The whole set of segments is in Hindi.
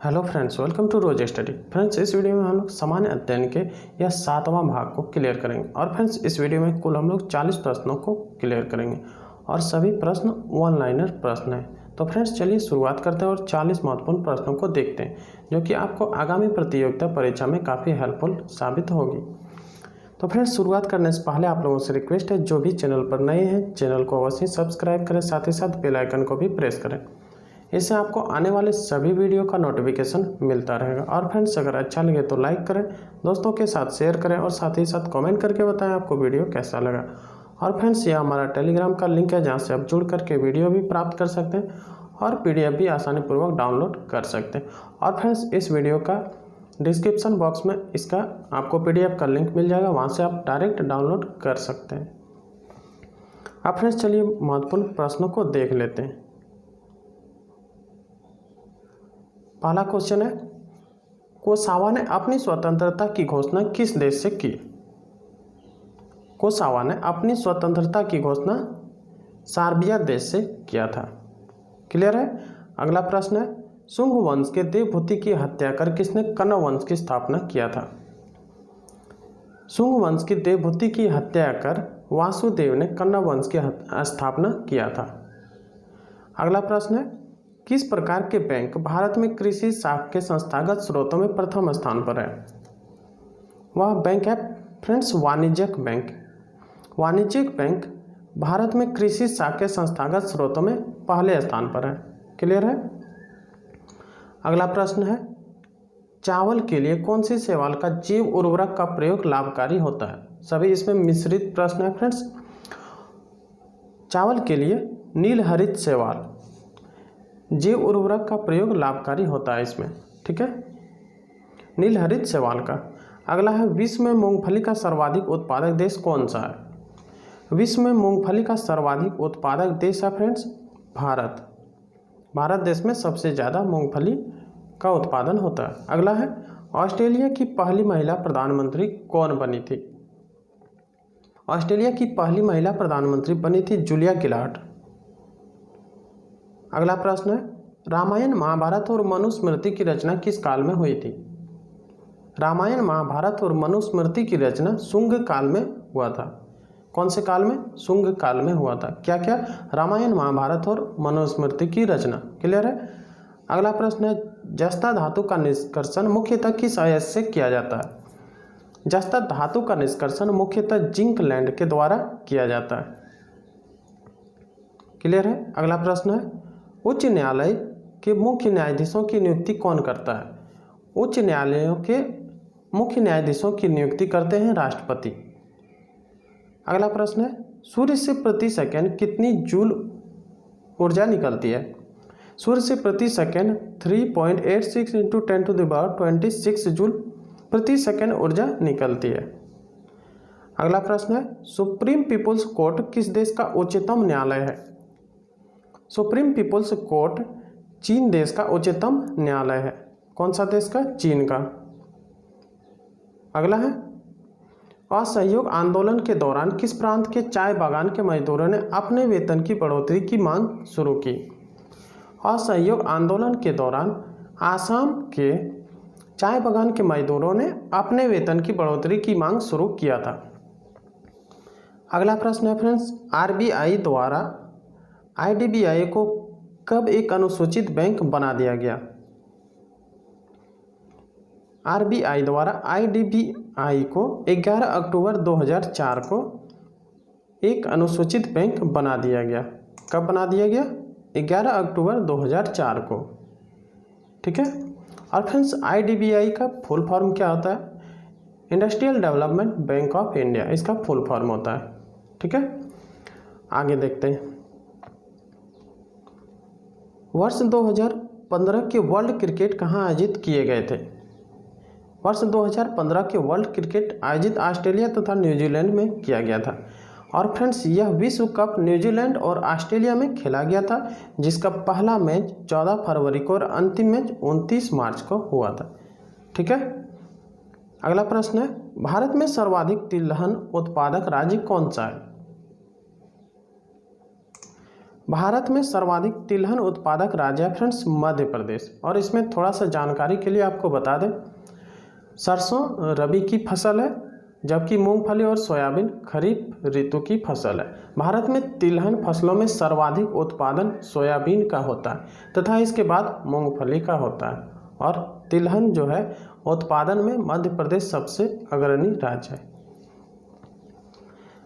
हेलो फ्रेंड्स, वेलकम टू रोज स्टडी। फ्रेंड्स, इस वीडियो में हम लोग सामान्य अध्ययन के यह 7वां भाग को क्लियर करेंगे। और फ्रेंड्स, इस वीडियो में कुल हम लोग 40 प्रश्नों को क्लियर करेंगे और सभी प्रश्न वन लाइनर प्रश्न हैं। तो फ्रेंड्स, चलिए शुरुआत करते हैं और 40 महत्वपूर्ण प्रश्नों को देखते हैं जो कि आपको आगामी प्रतियोगिता परीक्षा में काफ़ी हेल्पफुल साबित होगी। तो फ्रेंड्स, शुरुआत करने से पहले आप लोगों से रिक्वेस्ट है, जो भी चैनल पर नए हैं चैनल को अवश्य सब्सक्राइब करें, साथ ही साथ बेल आइकन को भी प्रेस करें। इससे आपको आने वाले सभी वीडियो का नोटिफिकेशन मिलता रहेगा। और फ्रेंड्स, अगर अच्छा लगे तो लाइक करें, दोस्तों के साथ शेयर करें और साथ ही साथ कमेंट करके बताएं आपको वीडियो कैसा लगा। और फ्रेंड्स, यह हमारा टेलीग्राम का लिंक है जहां से आप जुड़ करके वीडियो भी प्राप्त कर सकते हैं और PDF भी आसानी पूर्वक डाउनलोड कर सकते हैं। और फ्रेंड्स, इस वीडियो का डिस्क्रिप्शन बॉक्स में इसका आपको PDF का लिंक मिल जाएगा, वहाँ से आप डायरेक्ट डाउनलोड कर सकते हैं। अब फ्रेंड्स, चलिए महत्वपूर्ण प्रश्नों को देख लेते हैं। पहला क्वेश्चन है, कुरोसावा ने अपनी स्वतंत्रता की घोषणा किस देश से की? कुरोसावा ने अपनी स्वतंत्रता की घोषणा सर्बिया देश से किया था। क्लियर है। अगला प्रश्न है, शुंग वंश के देवभूति की हत्या कर किसने कण्व वंश की स्थापना किया था? शुंग वंश की देवभूति की हत्या कर वासुदेव ने कण्व वंश की स्थापना किया था। अगला प्रश्न है, किस प्रकार के बैंक भारत में कृषि शाखा के संस्थागत स्रोतों में प्रथम स्थान पर है? वह बैंक है फ्रेंड्स वाणिज्यिक बैंक। वाणिज्यिक बैंक भारत में कृषि शाखा के संस्थागत स्रोतों में पहले स्थान पर है। क्लियर है। अगला प्रश्न है, चावल के लिए कौन सी शैवाल का जैव उर्वरक का प्रयोग लाभकारी होता है? सभी इसमें मिश्रित प्रश्न है फ्रेंड्स। चावल के लिए नील हरित शैवाल जैव उर्वरक का प्रयोग लाभकारी होता है इसमें। ठीक है, नील हरित शैवाल का। अगला है, विश्व में मूंगफली का सर्वाधिक उत्पादक देश कौन सा है? विश्व में मूंगफली का सर्वाधिक उत्पादक देश है फ्रेंड्स भारत। भारत देश में सबसे ज़्यादा मूंगफली का उत्पादन होता है। अगला है, ऑस्ट्रेलिया की पहली महिला प्रधानमंत्री कौन बनी थी? ऑस्ट्रेलिया की पहली महिला प्रधानमंत्री बनी थी जूलिया गिलार्ड। अगला प्रश्न है, रामायण महाभारत और मनुस्मृति की रचना किस काल में हुई थी? रामायण महाभारत और मनुस्मृति की रचना शुंग काल में हुआ था। कौन से काल में? शुंग काल में हुआ था। क्या क्या? रामायण महाभारत और मनुस्मृति की रचना। क्लियर है। अगला प्रश्न है, जस्ता धातु का निष्कर्षण मुख्यतः किस अयस्क से किया जाता है? जस्ता धातु का निष्कर्षण मुख्यतः जिंक लैंड के द्वारा किया जाता है। क्लियर है। अगला प्रश्न है, उच्च न्यायालय के मुख्य न्यायाधीशों की नियुक्ति कौन करता है? उच्च न्यायालयों के मुख्य न्यायाधीशों की नियुक्ति करते हैं राष्ट्रपति। अगला प्रश्न है, सूर्य से प्रति सेकंड कितनी जूल ऊर्जा निकलती है? सूर्य से प्रति सेकंड 3.86 × 10⁻26 जूल प्रति सेकंड ऊर्जा निकलती है। अगला प्रश्न है, सुप्रीम पीपुल्स कोर्ट किस देश का उच्चतम न्यायालय है? सुप्रीम पीपुल्स कोर्ट चीन देश का उच्चतम न्यायालय है। कौन सा देश का? चीन का। अगला है, असहयोग आंदोलन के दौरान किस प्रांत के चाय बागान के मजदूरों ने अपने वेतन की बढ़ोतरी की मांग शुरू की? असहयोग आंदोलन के दौरान आसाम के चाय बागान के मजदूरों ने अपने वेतन की बढ़ोतरी की मांग शुरू किया था। अगला प्रश्न है फ्रेंड्स, RBI द्वारा IDBI को कब एक अनुसूचित बैंक बना दिया गया? RBI द्वारा IDBI को 11 अक्टूबर 2004 को एक अनुसूचित बैंक बना दिया गया। कब बना दिया गया? 11 अक्टूबर 2004 को। ठीक है। और फ्रेंड्स, IDBI का फुल फॉर्म क्या होता है? Industrial development bank of India इसका फुल फॉर्म होता है। ठीक है, आगे देखते हैं। वर्ष 2015 के वर्ल्ड क्रिकेट कहाँ आयोजित किए गए थे? वर्ष 2015 के वर्ल्ड क्रिकेट आयोजित ऑस्ट्रेलिया तथा न्यूजीलैंड में किया गया था। और फ्रेंड्स, यह विश्व कप न्यूजीलैंड और ऑस्ट्रेलिया में खेला गया था, जिसका पहला मैच 14 फरवरी को और अंतिम मैच 29 मार्च को हुआ था। ठीक है। अगला प्रश्न है, भारत में सर्वाधिक तिलहन उत्पादक राज्य कौन सा है? भारत में सर्वाधिक तिलहन उत्पादक राज्य है फ्रेंड्स मध्य प्रदेश। और इसमें थोड़ा सा जानकारी के लिए आपको बता दें, सरसों रबी की फसल है, जबकि मूंगफली और सोयाबीन खरीफ ऋतु की फसल है। भारत में तिलहन फसलों में सर्वाधिक उत्पादन सोयाबीन का होता है तथा इसके बाद मूंगफली का होता है, और तिलहन जो है उत्पादन में मध्य प्रदेश सबसे अग्रणी राज्य है।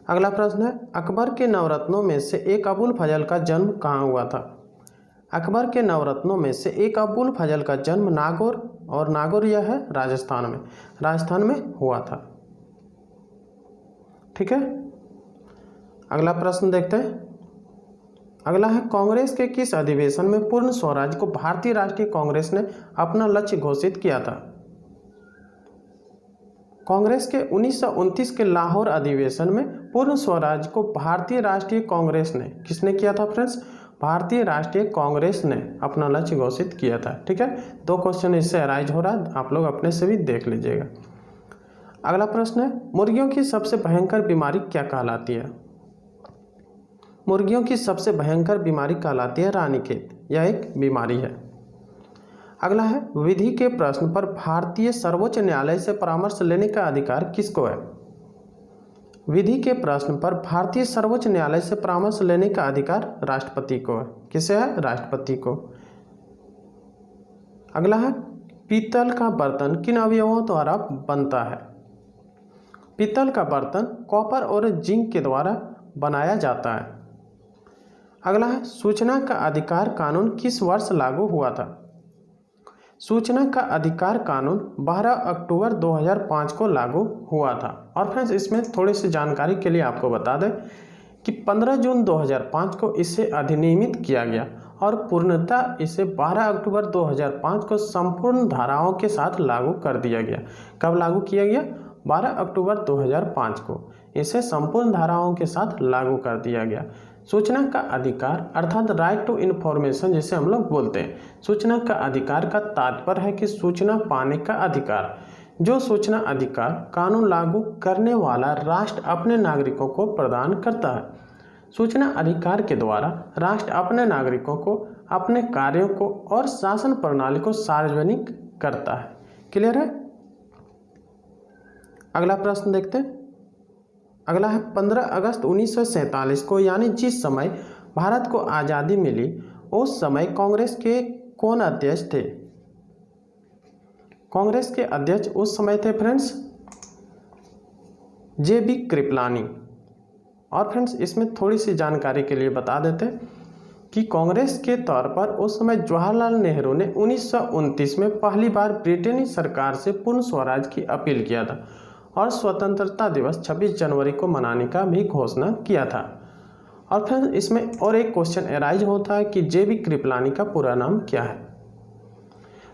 अगला प्रश्न है, अकबर के नवरत्नों में से एक अबुल फजल का जन्म कहाँ हुआ था? अकबर के नवरत्नों में से एक अबुल फजल का जन्म नागौर, और नागौर यह है राजस्थान में हुआ था। ठीक है, अगला प्रश्न देखते हैं। अगला है, कांग्रेस के किस अधिवेशन में पूर्ण स्वराज को भारतीय राष्ट्रीय कांग्रेस ने अपना लक्ष्य घोषित किया था? कांग्रेस के 1929 के लाहौर अधिवेशन में पूर्ण स्वराज को भारतीय राष्ट्रीय कांग्रेस ने, किसने किया था फ्रेंड्स? भारतीय राष्ट्रीय कांग्रेस ने अपना लक्ष्य घोषित किया था। ठीक है, 2 क्वेश्चन इससे अराइज हो रहा है, आप लोग अपने से भी देख लीजिएगा। अगला प्रश्न है, मुर्गियों की सबसे भयंकर बीमारी क्या कहलाती है? मुर्गियों की सबसे भयंकर बीमारी कहलाती है रानीखेत, यह एक बीमारी है। अगला है, विधि के प्रश्न पर भारतीय सर्वोच्च न्यायालय से परामर्श लेने का अधिकार किसको है? विधि के प्रश्न पर भारतीय सर्वोच्च न्यायालय से परामर्श लेने का अधिकार राष्ट्रपति को है। किसे है? राष्ट्रपति को। अगला है, पीतल का बर्तन किन अवयवों द्वारा बनता है? पीतल का बर्तन कॉपर और जिंक के द्वारा बनाया जाता है। अगला है, सूचना का अधिकार कानून किस वर्ष लागू हुआ था? सूचना का अधिकार कानून 12 अक्टूबर 2005 को लागू हुआ था। और फ्रेंड्स इसमें थोड़ी सी जानकारी के लिए आपको बता दें कि 15 जून 2005 को इसे अधिनियमित किया गया और पूर्णतः इसे 12 अक्टूबर 2005 को संपूर्ण धाराओं के साथ लागू कर दिया गया। कब लागू किया गया? 12 अक्टूबर 2005 को इसे संपूर्ण धाराओं के साथ लागू कर दिया गया। सूचना का अधिकार अर्थात राइट टू इन्फॉर्मेशन जिसे हम लोग बोलते हैं, सूचना का अधिकार का तात्पर्य है कि सूचना पाने का अधिकार। जो सूचना अधिकार कानून लागू करने वाला राष्ट्र अपने नागरिकों को प्रदान करता है। सूचना अधिकार के द्वारा राष्ट्र अपने नागरिकों को अपने कार्यों को और शासन प्रणाली को सार्वजनिक करता है। क्लियर है? अगला प्रश्न देखते हैं। अगला है, 15 अगस्त 1947 को यानी जिस समय भारत को आज़ादी मिली उस समय कांग्रेस के कौन अध्यक्ष थे? कांग्रेस के अध्यक्ष उस समय थे फ्रेंड्स JB कृपलानी। और फ्रेंड्स इसमें थोड़ी सी जानकारी के लिए बता देते कि कांग्रेस के तौर पर उस समय जवाहरलाल नेहरू ने 1929 में पहली बार ब्रिटेनी सरकार से पूर्ण स्वराज की अपील किया था और स्वतंत्रता दिवस 26 जनवरी को मनाने का भी घोषणा किया था। और फिर इसमें और एक क्वेश्चन अराइज होता है कि JB कृपलानी का पूरा नाम क्या है?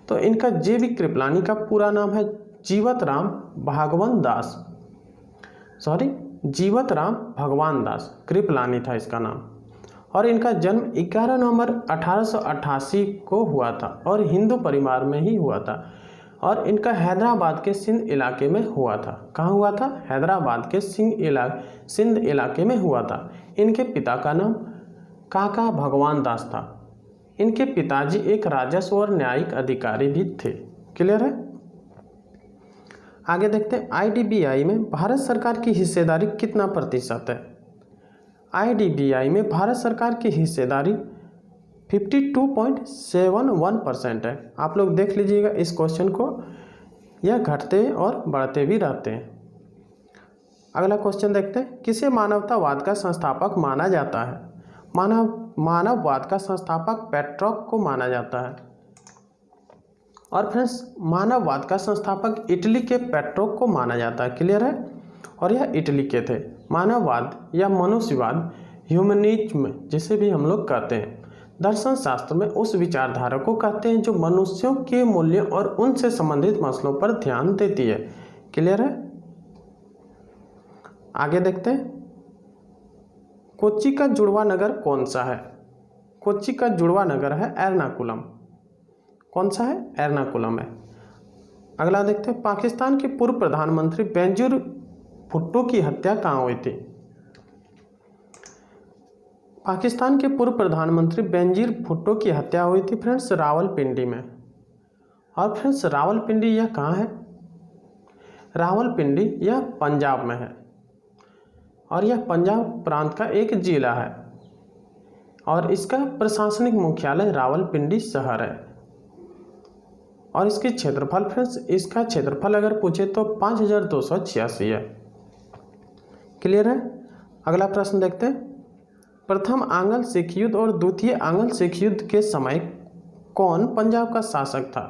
तो इनका JB कृपलानी का पूरा नाम है जीवत राम भगवान दास कृपलानी था इसका नाम। और इनका जन्म 11 नवंबर 1888 को हुआ था और हिंदू परिवार में ही हुआ था। और इनका हैदराबाद के सिंध इलाके में हुआ था। कहाँ हुआ था? हैदराबाद के सिंध इलाके में हुआ था। इनके पिता का नाम काका भगवान दास था। इनके पिताजी एक राजस्व और न्यायिक अधिकारी भी थे। क्लियर है? आगे देखते हैं, IDBI में भारत सरकार की हिस्सेदारी कितना प्रतिशत है? IDBI में भारत सरकार की हिस्सेदारी 52.71% है। आप लोग देख लीजिएगा इस क्वेश्चन को, यह घटते और बढ़ते भी रहते हैं। अगला क्वेश्चन देखते हैं, किसे मानवतावाद का संस्थापक माना जाता है? मानववाद का संस्थापक पेट्रोक को माना जाता है। और फ्रेंड्स मानववाद का संस्थापक इटली के पेट्रोक को माना जाता है। क्लियर है? और यह इटली के थे। मानववाद या मनुष्यवाद, ह्यूमनिज्म जिसे भी हम लोग कहते हैं, दर्शन शास्त्र में उस विचारधारा को कहते हैं जो मनुष्यों के मूल्यों और उनसे संबंधित मसलों पर ध्यान देती है। क्लियर है? आगे देखते हैं, कोच्चि का जुड़वा नगर कौन सा है? कोच्चि का जुड़वा नगर है एर्नाकुलम। कौन सा है? एर्नाकुलम है। अगला देखते हैं, पाकिस्तान के पूर्व प्रधानमंत्री बेनजीर भुट्टो की हत्या कहाँ हुई थी? पाकिस्तान के पूर्व प्रधानमंत्री बेनजीर भुट्टो की हत्या हुई थी फ्रेंड्स रावलपिंडी में। और फ्रेंड्स रावलपिंडी यह कहाँ है? रावलपिंडी यह पंजाब में है और यह पंजाब प्रांत का एक जिला है और इसका प्रशासनिक मुख्यालय रावलपिंडी शहर है। और इसकी क्षेत्रफल फ्रेंड्स, इसका क्षेत्रफल अगर पूछे तो 5286 है। क्लियर है? अगला प्रश्न देखते हैं। प्रथम आंग्ल सिख युद्ध और द्वितीय आंग्ल सिख युद्ध के समय कौन पंजाब का शासक था?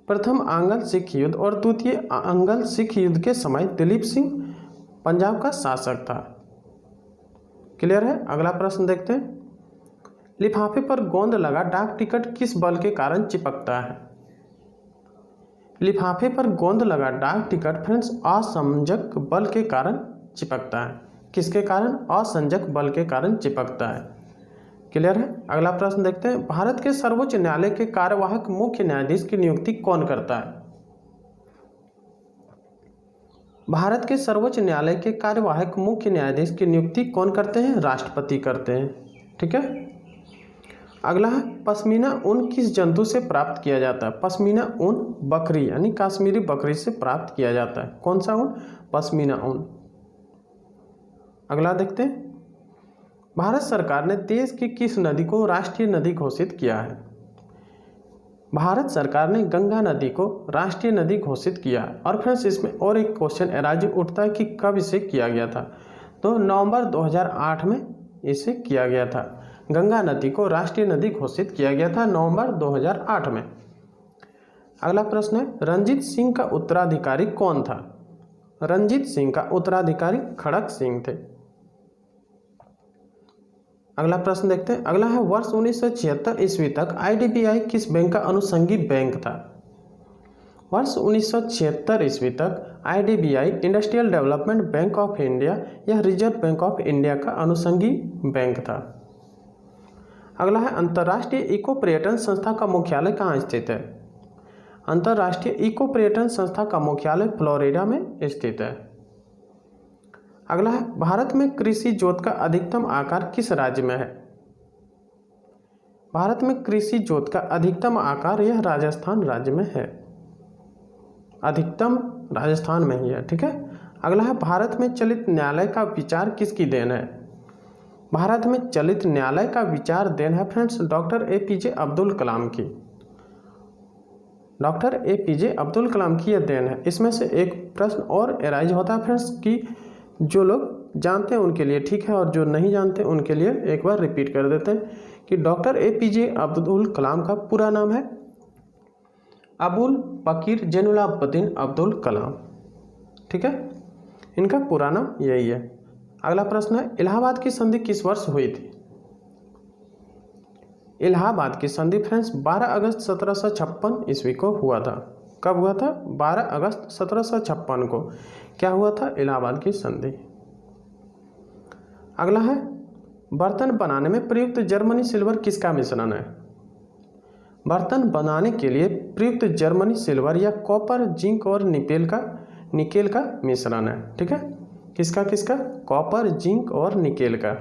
प्रथम आंग्ल सिख युद्ध और द्वितीय आंग्ल सिख युद्ध के समय दिलीप सिंह पंजाब का शासक था। क्लियर है? अगला प्रश्न देखते हैं। लिफाफे पर गोंद लगा डाक टिकट किस बल के कारण चिपकता है? लिफाफे पर गोंद लगा डाक टिकट फ्रेंड्स असंजक बल के कारण चिपकता है। किसके कारण? असंजक बल के कारण चिपकता है। क्लियर है? अगला प्रश्न देखते हैं। भारत के सर्वोच्च न्यायालय के कार्यवाहक मुख्य न्यायाधीश की नियुक्ति कौन करता है? भारत के सर्वोच्च न्यायालय के कार्यवाहक मुख्य न्यायाधीश की नियुक्ति कौन करते हैं? राष्ट्रपति करते हैं। ठीक है। अगला है, पश्मीना ऊन किस जंतु से प्राप्त किया जाता है? पश्मीना ऊन बकरी यानी कश्मीरी बकरी से प्राप्त किया जाता है। कौन सा ऊन? पश्मीना ऊन। अगला देखते हैं। भारत सरकार ने देश की किस नदी को राष्ट्रीय नदी घोषित किया है? भारत सरकार ने गंगा नदी को राष्ट्रीय नदी घोषित किया। और फ्रेंड्स इसमें और एक क्वेश्चन एराइज उठता है कि कब इसे किया गया था? तो नवंबर 2008 में इसे किया गया था। गंगा नदी को राष्ट्रीय नदी घोषित किया गया था नवंबर 2008 में। अगला प्रश्न है, रंजीत सिंह का उत्तराधिकारी कौन था? रंजीत सिंह का उत्तराधिकारी खड़क सिंह थे। अगला प्रश्न देखते हैं। अगला है, वर्ष 1976 ईस्वी तक आईडीबीआई किस बैंक का अनुषंगी बैंक था? वर्ष 1976 ईस्वी तक IDBI industrial development bank of India या रिजर्व बैंक ऑफ इंडिया का अनुषंगी बैंक था। अगला है, अंतर्राष्ट्रीय इको पर्यटन संस्था का मुख्यालय कहाँ स्थित है? अंतर्राष्ट्रीय इको पर्यटन संस्था का मुख्यालय फ्लोरिडा में स्थित है। अगला है, भारत में कृषि जोत का अधिकतम आकार किस राज्य में है? भारत में कृषि जोत का अधिकतम आकार यह राजस्थान राज्य में है। अधिकतम राजस्थान में ही है। ठीक है। अगला है, भारत में चलित न्यायालय का विचार किसकी देन है? भारत में चलित न्यायालय का विचार देन है friends doctor APJ Abdul Kalam की। डॉक्टर एपीजे अब्दुल कलाम की यह देन है। इसमें से एक प्रश्न और एराइज होता है फ्रेंड्स कि जो लोग जानते हैं उनके लिए ठीक है और जो नहीं जानते उनके लिए एक बार रिपीट कर देते हैं कि डॉक्टर एपीजे अब्दुल कलाम का पूरा नाम है अबुल बकीर जैनुलाब्दीन अब्दुल कलाम। ठीक है, इनका पूरा नाम यही है। अगला प्रश्न है, इलाहाबाद की संधि किस वर्ष हुई थी? इलाहाबाद की संधि फ्रेंड्स 12 अगस्त 1756 ईस्वी को हुआ था। कब हुआ था? 12 अगस्त 1756 को क्या हुआ था? इलाहाबाद की संधि। अगला है, बर्तन बनाने में प्रयुक्त जर्मनी सिल्वर किसका मिश्रण है? बर्तन बनाने के लिए प्रयुक्त जर्मनी सिल्वर या कॉपर, जिंक और निकेल का मिश्रण है। ठीक है, किसका? कॉपर, जिंक और निकेल का।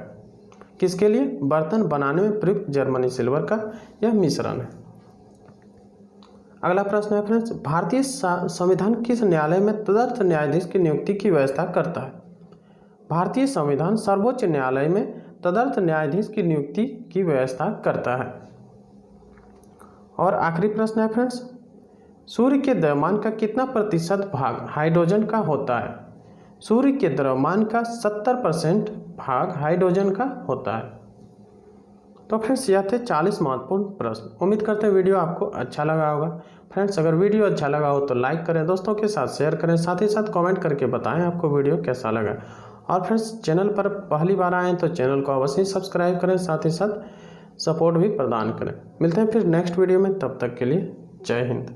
किसके लिए? बर्तन बनाने में प्रयुक्त जर्मनी सिल्वर का यह मिश्रण है। अगला प्रश्न है फ्रेंड्स, भारतीय संविधान किस न्यायालय में तदर्थ न्यायाधीश की नियुक्ति की व्यवस्था करता है? भारतीय संविधान सर्वोच्च न्यायालय में तदर्थ न्यायाधीश की नियुक्ति की व्यवस्था करता है। और आखिरी प्रश्न है फ्रेंड्स, सूर्य के द्रव्यमान का कितना प्रतिशत भाग हाइड्रोजन का होता है? सूर्य के द्रव्यमान का 70% भाग हाइड्रोजन का होता है। तो फ्रेंड्स यह थे 40 महत्वपूर्ण प्रश्न। उम्मीद करते हैं वीडियो आपको अच्छा लगा होगा। फ्रेंड्स अगर वीडियो अच्छा लगा हो तो लाइक करें, दोस्तों के साथ शेयर करें, साथ ही साथ कमेंट करके बताएं आपको वीडियो कैसा लगा। और फ्रेंड्स चैनल पर पहली बार आएँ तो चैनल को अवश्य सब्सक्राइब करें, साथ ही साथ सपोर्ट भी प्रदान करें। मिलते हैं फिर नेक्स्ट वीडियो में, तब तक के लिए जय हिंद।